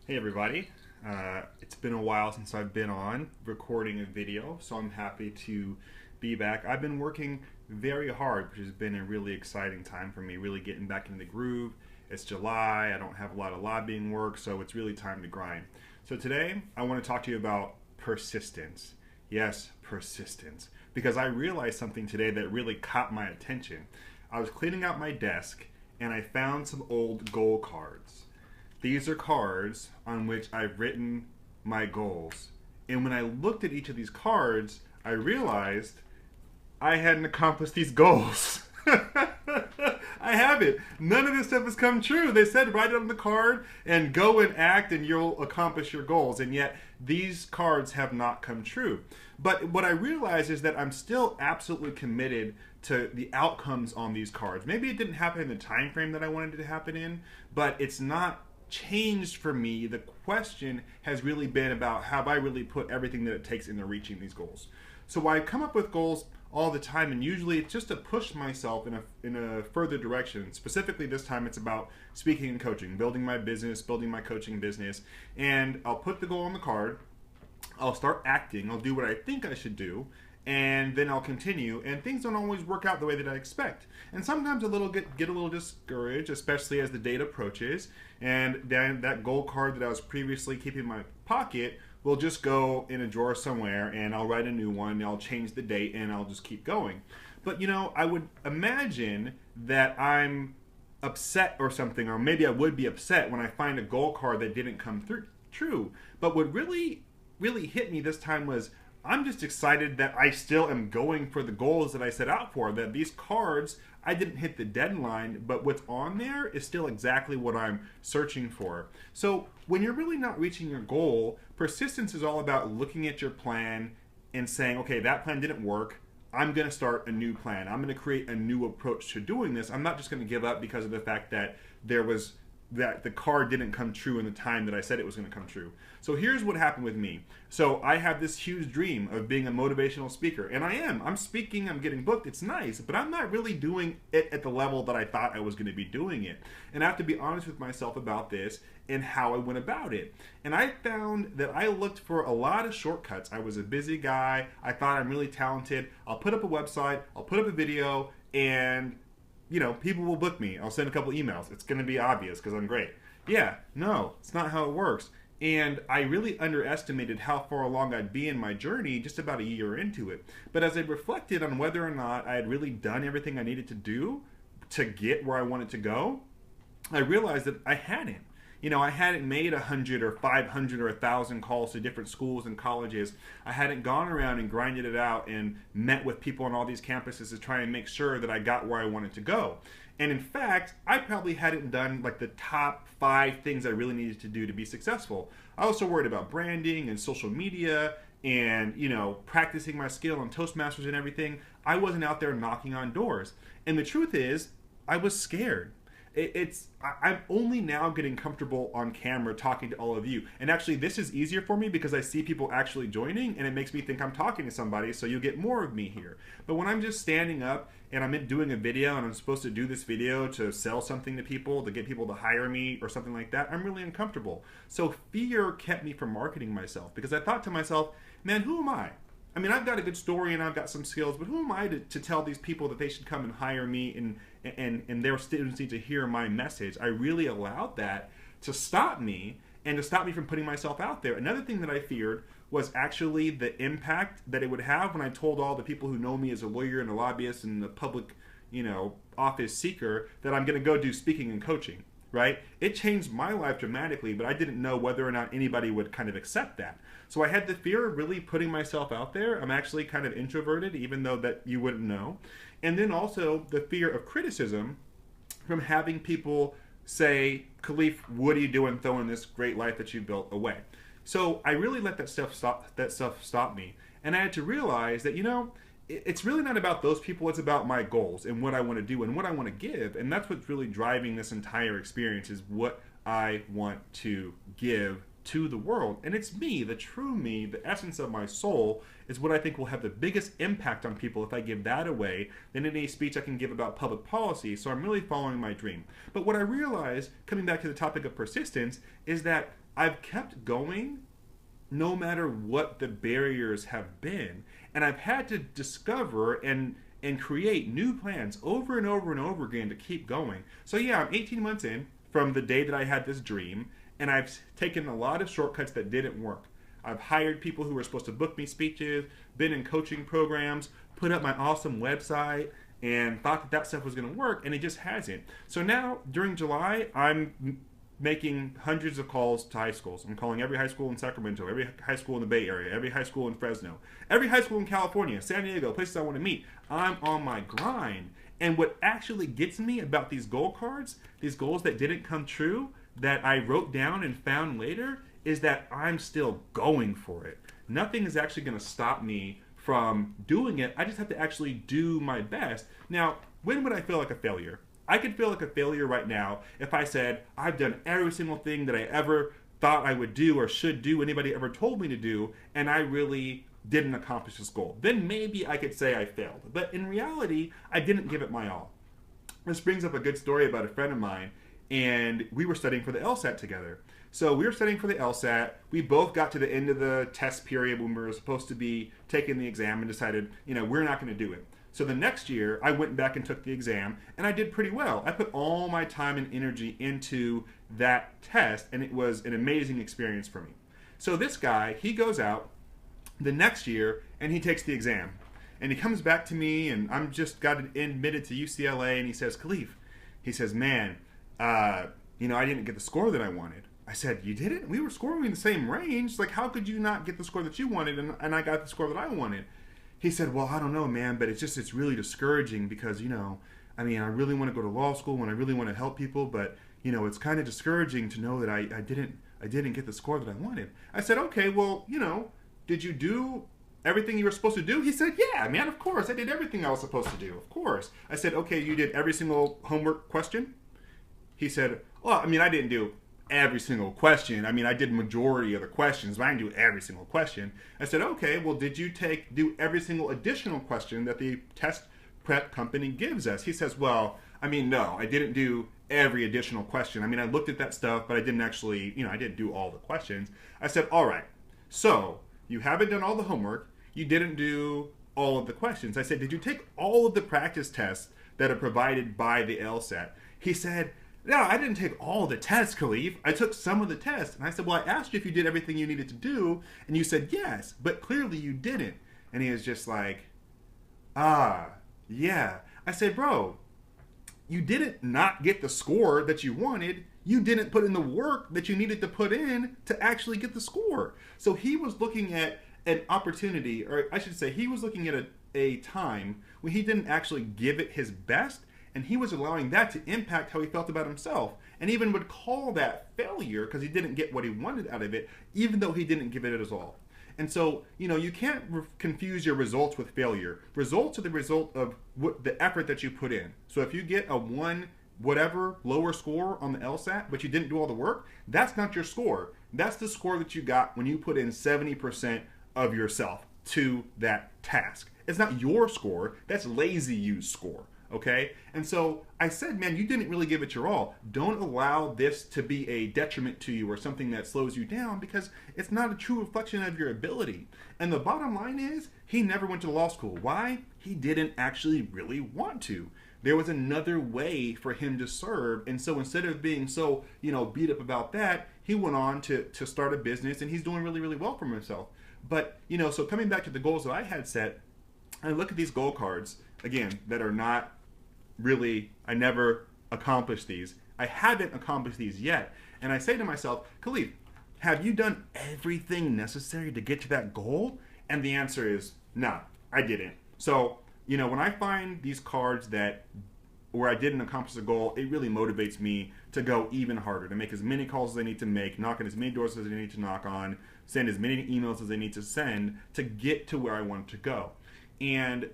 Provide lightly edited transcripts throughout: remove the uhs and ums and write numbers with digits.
Hey everybody, it's been a while since I've been on recording a video, so I'm happy to be back. I've been working very hard, which has been a really exciting time for me, really getting back into the groove. It's July, I don't have a lot of lobbying work, so it's really time to grind. So today, I want to talk to you about persistence. Yes, persistence. Because I realized something today that really caught my attention. I was cleaning out my desk and I found some old goal cards. These are cards on which I've written my goals. And when I looked at each of these cards, I realized I hadn't accomplished these goals. I haven't. None of this stuff has come true. They said write it on the card and go and act and you'll accomplish your goals. And yet these cards have not come true. But what I realize is that I'm still absolutely committed to the outcomes on these cards. Maybe it didn't happen in the time frame that I wanted it to happen in, but it's not changed for me. The question has really been about have I really put everything that it takes into reaching these goals. So I come up with goals all the time, and usually it's just to push myself in a further direction. Specifically, this time it's about speaking and coaching, building my business, building my coaching business, and I'll put the goal on the card. I'll start acting. I'll do what I think I should do, and then I'll continue. And things don't always work out the way that I expect. And sometimes get a little discouraged, especially as the date approaches. And then that goal card that I was previously keeping in my pocket will just go in a drawer somewhere, and I'll write a new one. I'll change the date, and I'll just keep going. But I would imagine that I'm upset or something, or maybe I would be upset when I find a goal card that didn't come through true. But what really hit me this time was I'm just excited that I still am going for the goals that I set out for. That these cards, I didn't hit the deadline, but what's on there is still exactly what I'm searching for. So when you're really not reaching your goal, persistence is all about looking at your plan and saying, okay, that plan didn't work. I'm going to start a new plan. I'm going to create a new approach to doing this. I'm not just going to give up because of the fact that the card didn't come true in the time that I said it was going to come true. So here's what happened with me. So I have this huge dream of being a motivational speaker, and I am. I'm speaking, I'm getting booked, it's nice, but I'm not really doing it at the level that I thought I was going to be doing it. And I have to be honest with myself about this and how I went about it. And I found that I looked for a lot of shortcuts. I was a busy guy. I thought I'm really talented. I'll put up a website, I'll put up a video, and people will book me. I'll send a couple emails. It's going to be obvious because I'm great. Yeah, no, it's not how it works. And I really underestimated how far along I'd be in my journey just about a year into it. But as I reflected on whether or not I had really done everything I needed to do to get where I wanted to go, I realized that I hadn't. I hadn't made 100 or 500 or 1,000 calls to different schools and colleges. I hadn't gone around and grinded it out and met with people on all these campuses to try and make sure that I got where I wanted to go. And in fact, I probably hadn't done like the top 5 things I really needed to do to be successful. I was so worried about branding and social media and, practicing my skill on Toastmasters and everything. I wasn't out there knocking on doors. And the truth is, I was scared. I'm only now getting comfortable on camera talking to all of you. And actually, this is easier for me because I see people actually joining, and it makes me think I'm talking to somebody, so you'll get more of me here. But when I'm just standing up and I'm doing a video and I'm supposed to do this video to sell something to people, to get people to hire me or something like that, I'm really uncomfortable. So fear kept me from marketing myself because I thought to myself, man, who am I? I mean, I've got a good story and I've got some skills, but who am I to tell these people that they should come and hire me and their students need to hear my message? I really allowed that to stop me and to stop me from putting myself out there. Another thing that I feared was actually the impact that it would have when I told all the people who know me as a lawyer and a lobbyist and a public, office seeker that I'm going to go do speaking and coaching. Right? It changed my life dramatically, but I didn't know whether or not anybody would kind of accept that. So I had the fear of really putting myself out there. I'm actually kind of introverted, even though that you wouldn't know. And then also the fear of criticism from having people say, Khalif, what are you doing throwing this great life that you built away? So I really let that stuff stop me. And I had to realize that, it's really not about those people. It's about my goals and what I want to do and what I want to give. And that's what's really driving this entire experience is what I want to give to the world. And it's me, the true me, the essence of my soul is what I think will have the biggest impact on people if I give that away than any speech I can give about public policy. So I'm really following my dream. But what I realized, coming back to the topic of persistence, is that I've kept going no matter what the barriers have been. And I've had to discover and create new plans over and over and over again to keep going. So yeah, I'm 18 months in from the day that I had this dream, and I've taken a lot of shortcuts that didn't work. I've hired people who were supposed to book me speeches, been in coaching programs, put up my awesome website, and thought that that stuff was going to work, and it just hasn't. So now, during July, I'm making hundreds of calls to high schools. I'm calling every high school in Sacramento, every high school in the Bay Area, every high school in Fresno, every high school in California, San Diego, places I want to meet. I'm on my grind. And what actually gets me about these goal cards, these goals that didn't come true, that I wrote down and found later, is that I'm still going for it. Nothing is actually going to stop me from doing it. I just have to actually do my best. Now, when would I feel like a failure? I could feel like a failure right now if I said, I've done every single thing that I ever thought I would do or should do, anybody ever told me to do, and I really didn't accomplish this goal. Then maybe I could say I failed. But in reality, I didn't give it my all. This brings up a good story about a friend of mine, and we were studying for the LSAT together. So we were studying for the LSAT. We both got to the end of the test period when we were supposed to be taking the exam and decided, we're not going to do it. So the next year, I went back and took the exam, and I did pretty well. I put all my time and energy into that test, and it was an amazing experience for me. So this guy, he goes out the next year, and he takes the exam. And he comes back to me, and I'm just got admitted to UCLA, and he says, Khalif, he says, man, I didn't get the score that I wanted. I said, you didn't? We were scoring in the same range. Like, how could you not get the score that you wanted, and I got the score that I wanted? He said, well, I don't know, man, but it's really discouraging because, I really want to go to law school and I really want to help people, but, it's kind of discouraging to know that I didn't get the score that I wanted. I said, okay, well, did you do everything you were supposed to do? He said, yeah, man, of course. I did everything I was supposed to do, of course. I said, okay, you did every single homework question? He said, well, I didn't do every single question. I did majority of the questions, but I didn't do every single question. I said, okay, well, did you do every single additional question that the test prep company gives us? He says, well, no, I didn't do every additional question. I looked at that stuff, but I didn't actually, I didn't do all the questions. I said, all right, so you haven't done all the homework. You didn't do all of the questions. I said, did you take all of the practice tests that are provided by the LSAT? He said, no, I didn't take all the tests, Khalif. I took some of the tests. And I said, well, I asked you if you did everything you needed to do, and you said yes, but clearly you didn't. And he was just like, yeah. I said, bro, you didn't not get the score that you wanted. You didn't put in the work that you needed to put in to actually get the score. So he was looking at an opportunity, or I should say, he was looking at a time when he didn't actually give it his best, and he was allowing that to impact how he felt about himself, and even would call that failure because he didn't get what he wanted out of it, even though he didn't give it his all. And so, you can't confuse your results with failure. Results are the result of the effort that you put in. So if you get a whatever lower score on the LSAT, but you didn't do all the work, that's not your score. That's the score that you got when you put in 70% of yourself to that task. It's not your score. That's lazy use score. Okay? And so I said, man, you didn't really give it your all. Don't allow this to be a detriment to you or something that slows you down, because it's not a true reflection of your ability. And the bottom line is, he never went to law school. Why? He didn't actually really want to. There was another way for him to serve. And so instead of being so, beat up about that, he went on to start a business, and he's doing really, really well for himself. But, so coming back to the goals that I had set, I look at these goal cards, again, that are not really, I never accomplished these. I haven't accomplished these yet. And I say to myself, Khalif, have you done everything necessary to get to that goal? And the answer is, no, I didn't. So, when I find these cards where I didn't accomplish the goal, it really motivates me to go even harder, to make as many calls as I need to make, knock on as many doors as I need to knock on, send as many emails as I need to send to get to where I want to go. And,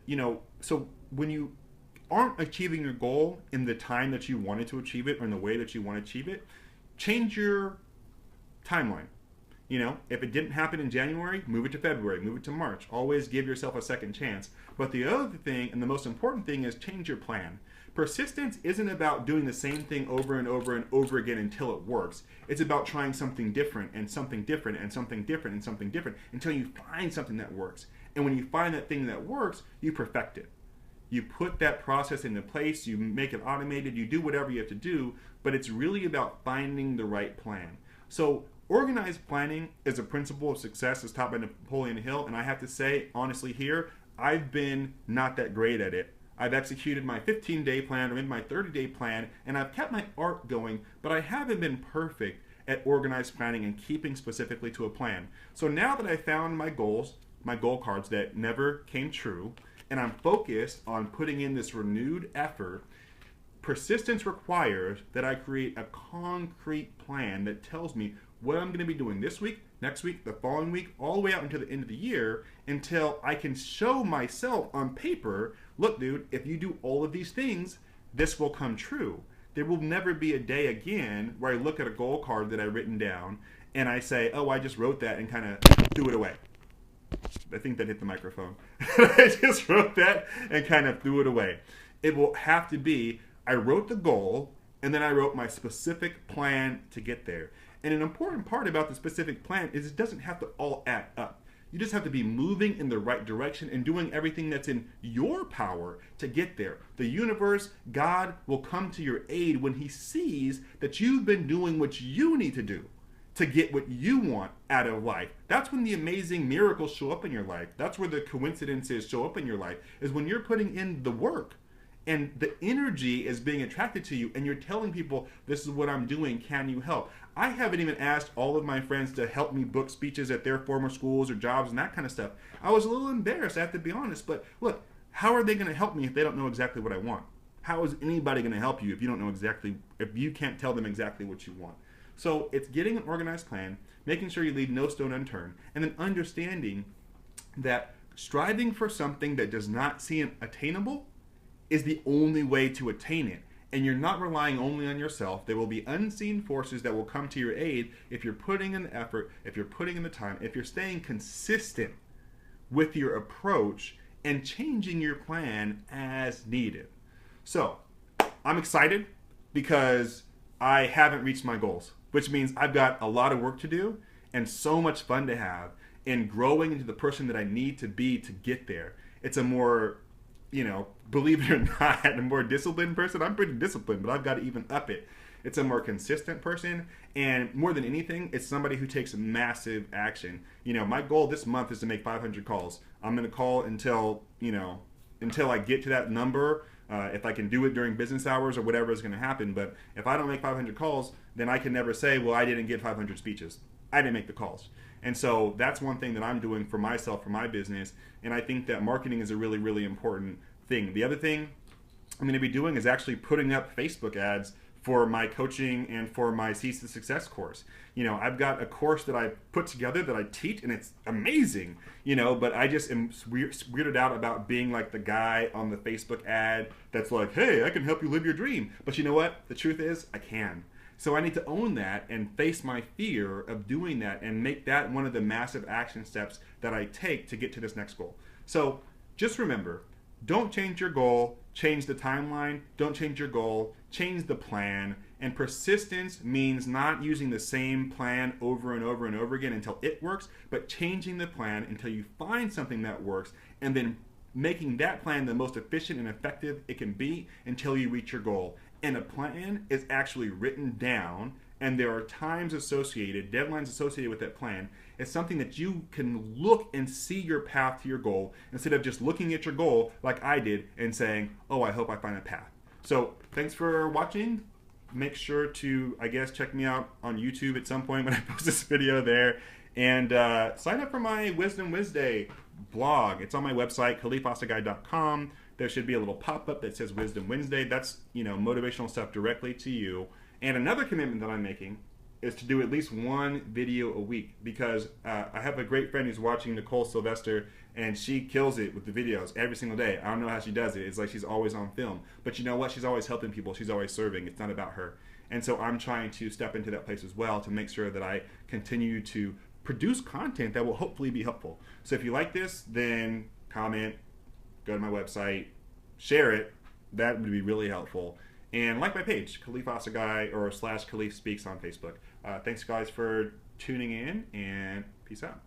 so when you aren't achieving your goal in the time that you wanted to achieve it or in the way that you want to achieve it, change your timeline. If it didn't happen in January, move it to February, move it to March. Always give yourself a second chance. But the other thing, and the most important thing, is change your plan. Persistence isn't about doing the same thing over and over and over again until it works. It's about trying something different and something different and something different and something different until you find something that works. And when you find that thing that works, you perfect it. You put that process into place, you make it automated, you do whatever you have to do, but it's really about finding the right plan. So organized planning is a principle of success as taught by Napoleon Hill, and I have to say, honestly here, I've been not that great at it. I've executed my 15-day plan or in my 30-day plan, and I've kept my arc going, but I haven't been perfect at organized planning and keeping specifically to a plan. So now that I found my goals, my goal cards that never came true, and I'm focused on putting in this renewed effort, persistence requires that I create a concrete plan that tells me what I'm going to be doing this week, next week, the following week, all the way out until the end of the year, until I can show myself on paper, look, dude, if you do all of these things, this will come true. There will never be a day again where I look at a goal card that I've written down and I say, oh, I just wrote that and kind of threw it away. I think that hit the microphone. I just wrote that and kind of threw it away. It will have to be, I wrote the goal and then I wrote my specific plan to get there. And an important part about the specific plan is it doesn't have to all add up. You just have to be moving in the right direction and doing everything that's in your power to get there. The universe, God, will come to your aid when he sees that you've been doing what you need to do to get what you want out of life. That's when the amazing miracles show up in your life. That's where the coincidences show up in your life, is when you're putting in the work. And the energy is being attracted to you, and you're telling people, this is what I'm doing, can you help? I haven't even asked all of my friends to help me book speeches at their former schools or jobs and that kind of stuff. I was a little embarrassed, I have to be honest, but look, how are they going to help me if they don't know exactly what I want? How is anybody going to help you if you don't know exactly, if you can't tell them exactly what you want? So it's getting an organized plan, making sure you leave no stone unturned, and then understanding that striving for something that does not seem attainable is the only way to attain it. And you're not relying only on yourself. There will be unseen forces that will come to your aid if you're putting in the effort, if you're putting in the time, if you're staying consistent with your approach and changing your plan as needed. So, I'm excited because I haven't reached my goals, which means I've got a lot of work to do and so much fun to have in growing into the person that I need to be to get there. It's a more, believe it or not, a more disciplined person. I'm pretty disciplined, but I've got to even up it. It's a more consistent person, and more than anything, it's somebody who takes massive action. My goal this month is to make 500 calls. I'm going to call until I get to that number. If I can do it during business hours or whatever is going to happen. But if I don't make 500 calls, then I can never say, well, I didn't get 500 speeches. I didn't make the calls. And so that's one thing that I'm doing for myself, for my business. And I think that marketing is a really, really important thing. The other thing I'm going to be doing is actually putting up Facebook ads for my coaching and for my Seize the Success course. I've got a course that I put together that I teach, and it's amazing, but I just am weirded out about being like the guy on the Facebook ad that's like, hey, I can help you live your dream. But you know what? The truth is, I can. So I need to own that and face my fear of doing that and make that one of the massive action steps that I take to get to this next goal. So just remember, don't change your goal, change the timeline. Don't change your goal, change the plan. And persistence means not using the same plan over and over and over again until it works, but changing the plan until you find something that works, and then making that plan the most efficient and effective it can be until you reach your goal. And a plan is actually written down, and there are times associated, deadlines associated with that plan. It's something that you can look and see your path to your goal instead of just looking at your goal like I did and saying, oh, I hope I find a path. So thanks for watching. Make sure to, check me out on YouTube at some point when I post this video there. And sign up for my Wisdom Wednesday blog. It's on my website, KhalifAssaghai.com. There should be a little pop-up that says Wisdom Wednesday. That's, motivational stuff directly to you. And another commitment that I'm making is to do at least one video a week, because I have a great friend who's watching, Nicole Sylvester, and she kills it with the videos every single day. I don't know how she does it. It's like she's always on film. But you know what? She's always helping people. She's always serving. It's not about her. And so I'm trying to step into that place as well to make sure that I continue to produce content that will hopefully be helpful. So if you like this, then comment, go to my website, share it, That would be really helpful. And like my page, Khalif Asagai or /Khalif Speaks on Facebook. Thanks, guys, for tuning in, and peace out.